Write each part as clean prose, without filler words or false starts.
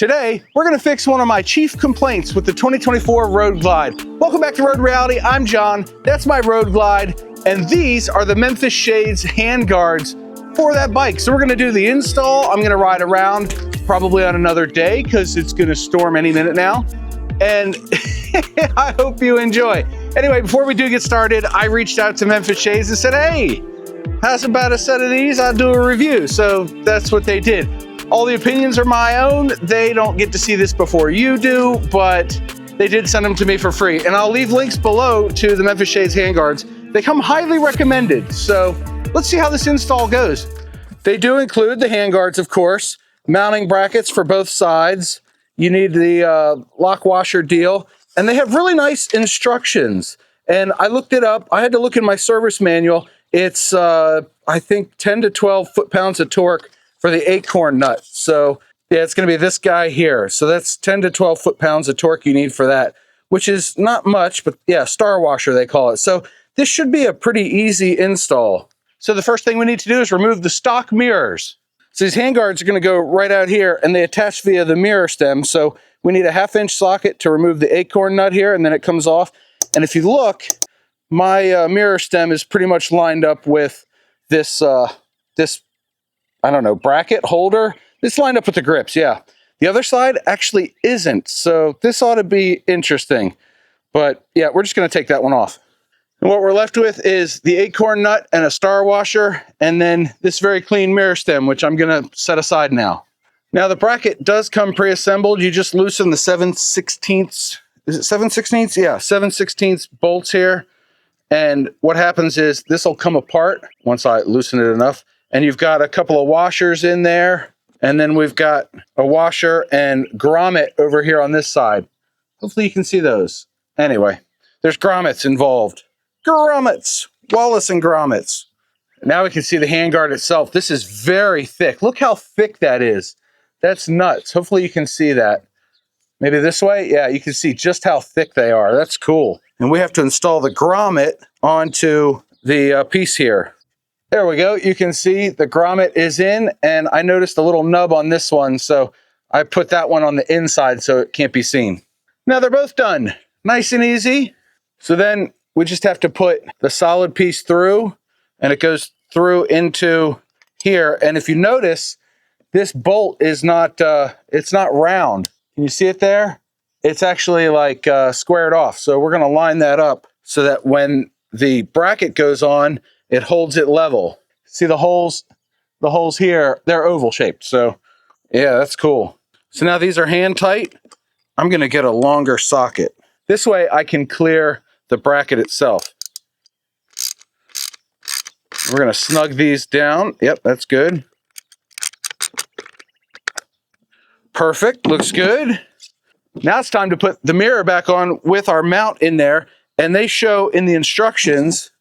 Today, we're gonna fix one of my chief complaints with the 2024 Road Glide. Welcome back to Road Reality, I'm John, that's my Road Glide, and these are the Memphis Shades Hand Guards for that bike. So we're gonna do the install, I'm gonna ride around probably on another day because it's gonna storm any minute now, and I hope you enjoy. Anyway, before we do get started, I reached out to Memphis Shades and said, hey, how's about a set of these? I'll do a review. So that's what they did. All the opinions are my own. They don't get to see this before you do, but they did send them to me for free. And I'll leave links below to the Memphis Shades Hand Guards. They come highly recommended. So let's see how this install goes. They do include the hand guards, of course, mounting brackets for both sides. You need the lock washer deal, and they have really nice instructions. And I looked it up. I had to look in my service manual. It's, I think, 10 to 12 foot-pounds of torque for the acorn nut. So yeah, it's gonna be this guy here. So that's 10 to 12 foot-pounds of torque you need for that, which is not much, but yeah, star washer they call it. So this should be a pretty easy install. So the first thing we need to do is remove the stock mirrors. So these hand guards are gonna go right out here and they attach via the mirror stem. So we need a 1/2-inch socket to remove the acorn nut here, and then it comes off. And if you look, my mirror stem is pretty much lined up with this, I don't know, bracket holder. It's lined up with the grips, yeah. The other side actually isn't, so this ought to be interesting. But yeah, we're just gonna take that one off. And what we're left with is the acorn nut and a star washer, and then this very clean mirror stem, which I'm gonna set aside now. Now the bracket does come pre-assembled. You just loosen the 7/16, is it 7/16? Yeah, 7/16 bolts here. And what happens is this will come apart once I loosen it enough. And you've got a couple of washers in there. And then we've got a washer and grommet over here on this side. Hopefully you can see those. Anyway, there's grommets involved. Grommets, Wallace and grommets. Now we can see the handguard itself. This is very thick. Look how thick that is. That's nuts. Hopefully you can see that. Maybe this way? Yeah, you can see just how thick they are. That's cool. And we have to install the grommet onto the piece here. There we go. You can see the grommet is in, and I noticed a little nub on this one, so I put that one on the inside so it can't be seen. Now they're both done. Nice and easy. So then we just have to put the solid piece through, and it goes through into here. And if you notice, this bolt is not, it's not round. Can you see it there? It's actually like squared off. So we're gonna line that up so that when the bracket goes on, it holds it level. See the holes here, they're oval shaped. So yeah, that's cool. So now these are hand tight. I'm gonna get a longer socket. This way I can clear the bracket itself. We're gonna snug these down. Yep, that's good. Perfect, looks good. Now it's time to put the mirror back on with our mount in there, and they show in the instructions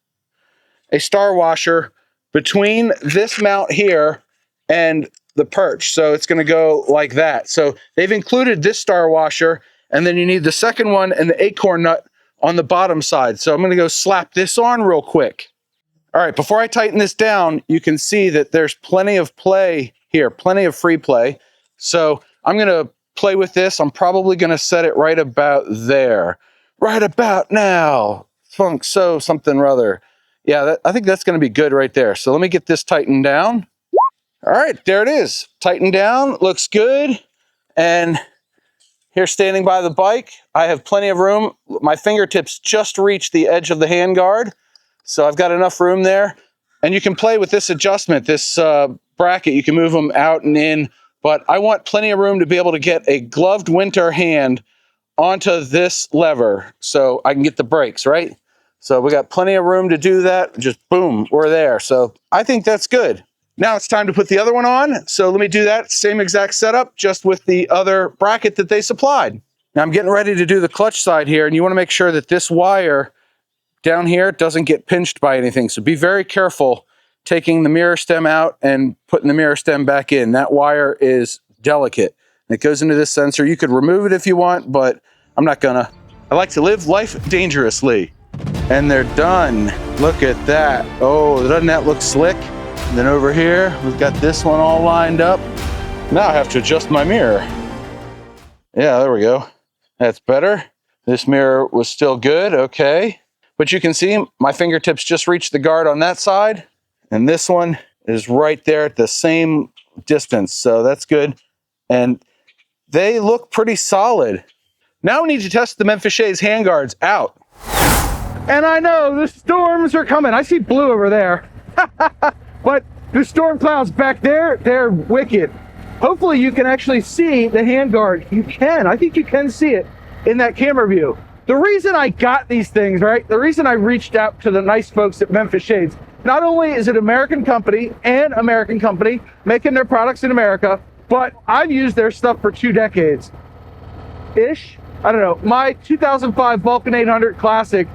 a star washer between this mount here and the perch. So it's gonna go like that. So they've included this star washer, and then you need the second one and the acorn nut on the bottom side. So I'm gonna go slap this on real quick. All right, before I tighten this down, you can see that there's plenty of play here, plenty of free play. So I'm gonna play with this. I'm probably gonna set it right about there. Right about now. Funk so something or other. Yeah, I think that's gonna be good right there. So let me get this tightened down. All right, there it is. Tightened down, looks good. And here standing by the bike, I have plenty of room. My fingertips just reach the edge of the handguard. So I've got enough room there. And you can play with this adjustment, this bracket. You can move them out and in, but I want plenty of room to be able to get a gloved winter hand onto this lever so I can get the brakes, right? So we got plenty of room to do that. Just boom, we're there. So I think that's good. Now it's time to put the other one on. So let me do that same exact setup, just with the other bracket that they supplied. Now I'm getting ready to do the clutch side here, and you want to make sure that this wire down here doesn't get pinched by anything. So be very careful taking the mirror stem out and putting the mirror stem back in. That wire is delicate. It goes into this sensor. You could remove it if you want, but I'm not gonna. I like to live life dangerously. And they're done. Look at that. Oh, doesn't that look slick? And then over here, we've got this one all lined up. Now I have to adjust my mirror. Yeah, there we go. That's better. This mirror was still good, okay. But you can see my fingertips just reached the guard on that side, and this one is right there at the same distance, so that's good. And they look pretty solid. Now we need to test the Memphis Shades Hand Guards out. And I know the storms are coming. I see blue over there. But the storm clouds back there, they're wicked. Hopefully you can actually see the hand guard. You can. I think you can see it in that camera view. The reason I got these things, right? The reason I reached out to the nice folks at Memphis Shades, not only is it an American company making their products in America, but I've used their stuff for 2 decades-ish. I don't know. My 2005 Vulcan 800 Classic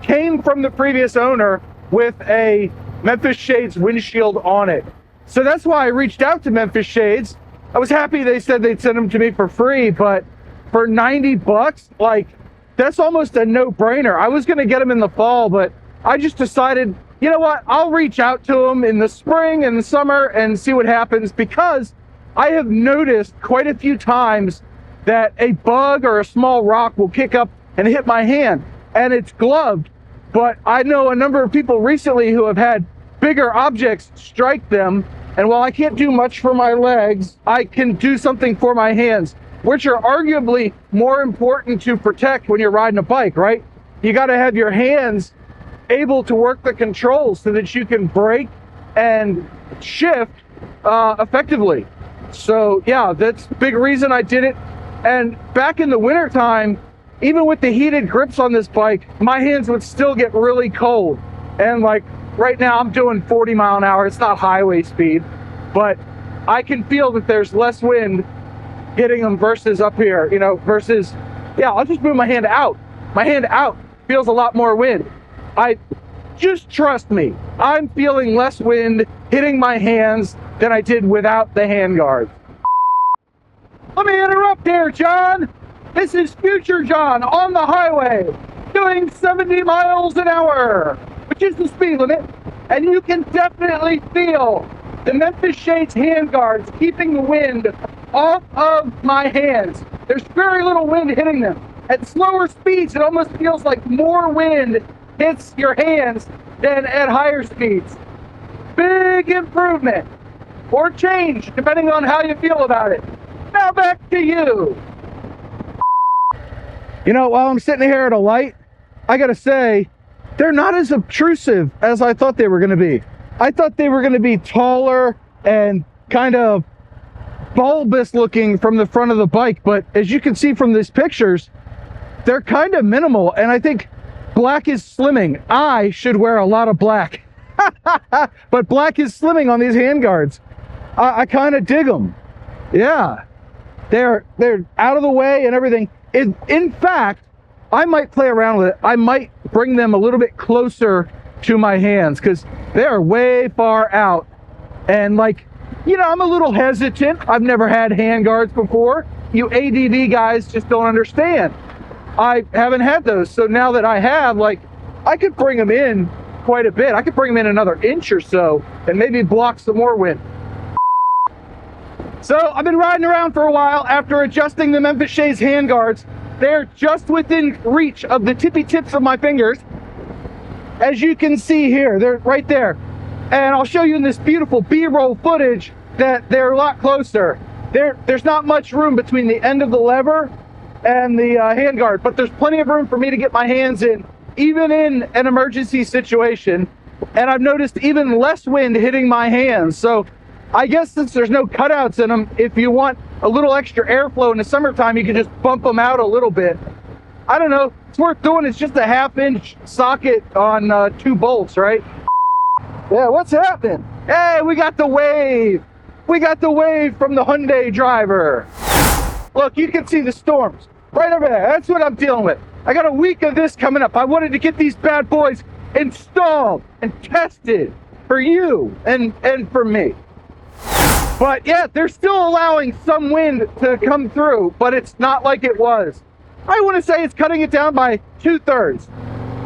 came from the previous owner with a Memphis Shades windshield on it. So that's why I reached out to Memphis Shades. I was happy they said they'd send them to me for free, but for 90 bucks, like, that's almost a no-brainer. I was gonna get them in the fall, but I just decided, you know what, I'll reach out to them in the spring and the summer and see what happens, because I have noticed quite a few times that a bug or a small rock will kick up and hit my hand, and it's gloved. But I know a number of people recently who have had bigger objects strike them, and while I can't do much for my legs, I can do something for my hands, which are arguably more important to protect when you're riding a bike, right? You got to have your hands able to work the controls so that you can brake and shift effectively. So yeah, that's a big reason I did it. And back in the winter time, even with the heated grips on this bike, my hands would still get really cold. And like right now I'm doing 40 mile an hour. It's not highway speed, but I can feel that there's less wind hitting them versus up here, you know, versus, yeah, I'll just move my hand out. My hand out feels a lot more wind. Just trust me, I'm feeling less wind hitting my hands than I did without the hand guard. Let me interrupt here, John. This is future John on the highway doing 70 miles an hour, which is the speed limit. And you can definitely feel the Memphis Shades Hand Guards keeping the wind off of my hands. There's very little wind hitting them. At slower speeds, it almost feels like more wind hits your hands than at higher speeds. Big improvement, or change, depending on how you feel about it. Now back to you. You know, while I'm sitting here at a light, I gotta say, they're not as obtrusive as I thought they were gonna be. I thought they were gonna be taller and kind of bulbous looking from the front of the bike, but as you can see from these pictures, they're kind of minimal, and I think black is slimming. I should wear a lot of black. But black is slimming on these hand guards. I kind of dig them. Yeah, they're out of the way and everything. In fact, I might play around with it. I might bring them a little bit closer to my hands because they are way far out. And like, you know, I'm a little hesitant. I've never had hand guards before. You ADD guys just don't understand. I haven't had those. So now that I have, like, I could bring them in quite a bit. I could bring them in another inch or so and maybe block some more wind. So I've been riding around for a while after adjusting the Memphis Shades Hand Guards. They're just within reach of the tippy tips of my fingers. As you can see here, they're right there. And I'll show you in this beautiful B-roll footage that they're a lot closer. There's not much room between the end of the lever and the handguard, but there's plenty of room for me to get my hands in, even in an emergency situation. And I've noticed even less wind hitting my hands. So I guess since there's no cutouts in them, if you want a little extra airflow in the summertime, you can just bump them out a little bit. I don't know, it's worth doing. It's just a 1/2-inch socket on 2 bolts, right? Yeah, what's happening? Hey, we got the wave. We got the wave from the Hyundai driver. Look, you can see the storms right over there. That's what I'm dealing with. I got a week of this coming up. I wanted to get these bad boys installed and tested for you and for me. But yeah, they're still allowing some wind to come through, but it's not like it was. I want to say it's cutting it down by 2/3,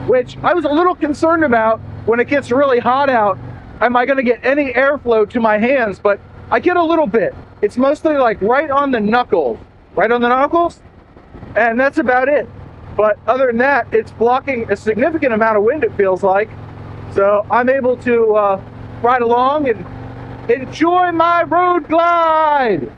which I was a little concerned about when it gets really hot out. Am I going to get any airflow to my hands? But I get a little bit. It's mostly like right on the knuckle. right on the knuckles, and that's about it. But other than that, it's blocking a significant amount of wind, it feels like. So I'm able to ride along and enjoy my Road Glide.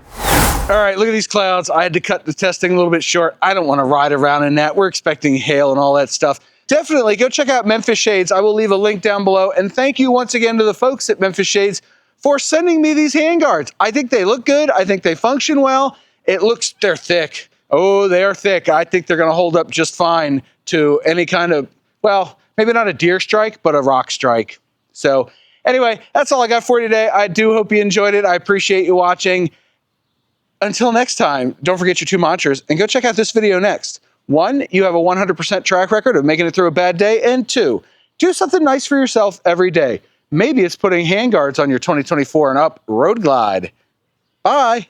All right, look at these clouds. I had to cut the testing a little bit short. I don't want to ride around in that. We're expecting hail and all that stuff. Definitely go check out Memphis Shades. I will leave a link down below. And thank you once again to the folks at Memphis Shades for sending me these handguards. I think they look good. I think they function well. They're thick. Oh, they are thick. I think they're going to hold up just fine to any kind of, well, maybe not a deer strike, but a rock strike. So anyway, that's all I got for you today. I do hope you enjoyed it. I appreciate you watching. Until next time, don't forget your two mantras and go check out this video next. 1, you have a 100% track record of making it through a bad day. And 2, do something nice for yourself every day. Maybe it's putting handguards on your 2024 and up Road Glide. Bye.